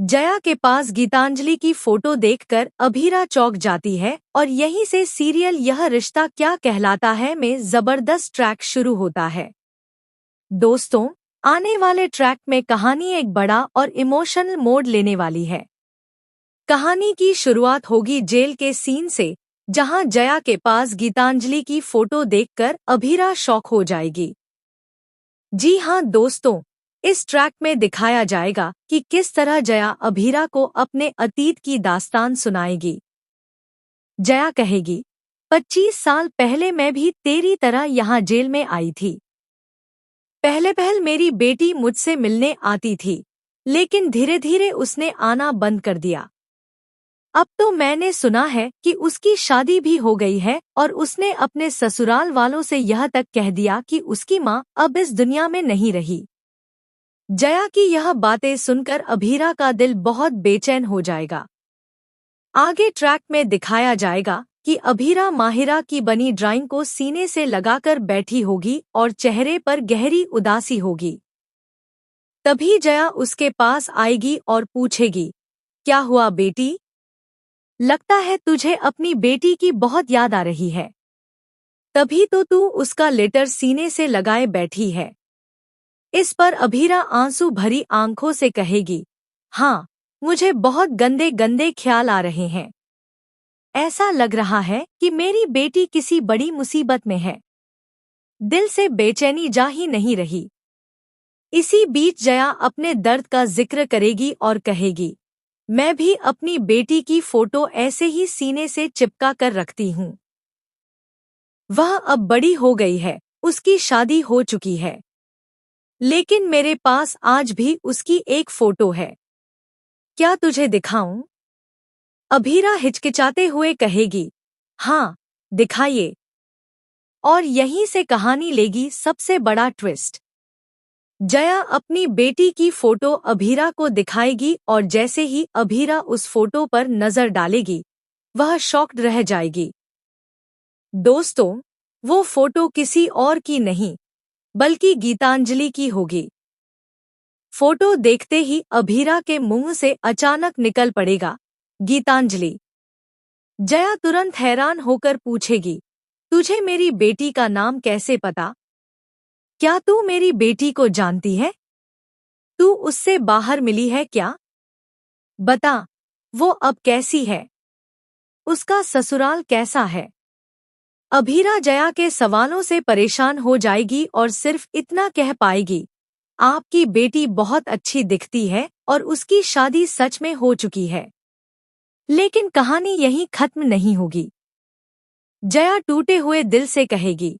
जया के पास गीतांजलि की फोटो देखकर अभीरा चौंक जाती है और यहीं से सीरियल यह रिश्ता क्या कहलाता है में जबरदस्त ट्रैक शुरू होता है। दोस्तों, आने वाले ट्रैक में कहानी एक बड़ा और इमोशनल मोड़ लेने वाली है। कहानी की शुरुआत होगी जेल के सीन से, जहां जया के पास गीतांजलि की फोटो देखकर अभीरा शॉक हो जाएगी। जी हां दोस्तों, इस ट्रैक में दिखाया जाएगा कि किस तरह जया अभीरा को अपने अतीत की दास्तान सुनाएगी। जया कहेगी, 25 साल पहले मैं भी तेरी तरह यहाँ जेल में आई थी। पहले मेरी बेटी मुझसे मिलने आती थी, लेकिन धीरे धीरे उसने आना बंद कर दिया। अब तो मैंने सुना है कि उसकी शादी भी हो गई है और उसने अपने ससुराल वालों से यह तक कह दिया कि उसकी माँ अब इस दुनिया में नहीं रही। जया की यह बातें सुनकर अभीरा का दिल बहुत बेचैन हो जाएगा। आगे ट्रैक में दिखाया जाएगा कि अभीरा माहिरा की बनी ड्राइंग को सीने से लगाकर बैठी होगी और चेहरे पर गहरी उदासी होगी। तभी जया उसके पास आएगी और पूछेगी, क्या हुआ बेटी? लगता है तुझे अपनी बेटी की बहुत याद आ रही है। तभी तो तू उसका लेटर सीने से लगाए बैठी है। इस पर अभीरा आंसू भरी आंखों से कहेगी, हाँ, मुझे बहुत गंदे गंदे ख्याल आ रहे हैं। ऐसा लग रहा है कि मेरी बेटी किसी बड़ी मुसीबत में है। दिल से बेचैनी जा ही नहीं रही। इसी बीच जया अपने दर्द का जिक्र करेगी और कहेगी, मैं भी अपनी बेटी की फोटो ऐसे ही सीने से चिपका कर रखती हूँ। वह अब बड़ी हो गई है, उसकी शादी हो चुकी है, लेकिन मेरे पास आज भी उसकी एक फोटो है। क्या तुझे दिखाऊं? अभीरा हिचकिचाते हुए कहेगी, हाँ, दिखाइए। और यहीं से कहानी लेगी सबसे बड़ा ट्विस्ट। जया अपनी बेटी की फोटो अभीरा को दिखाएगी और जैसे ही अभीरा उस फोटो पर नजर डालेगी, वह शॉक्ड रह जाएगी। दोस्तों, वो फोटो किसी और की नहीं, बल्कि गीतांजलि की होगी। फोटो देखते ही अभीरा के मुंह से अचानक निकल पड़ेगा, गीतांजलि। जया तुरंत हैरान होकर पूछेगी, तुझे मेरी बेटी का नाम कैसे पता? क्या तू मेरी बेटी को जानती है? तू उससे बाहर मिली है क्या? बता, वो अब कैसी है? उसका ससुराल कैसा है? अभीरा जया के सवालों से परेशान हो जाएगी और सिर्फ इतना कह पाएगी, आपकी बेटी बहुत अच्छी दिखती है और उसकी शादी सच में हो चुकी है। लेकिन कहानी यहीं खत्म नहीं होगी। जया टूटे हुए दिल से कहेगी,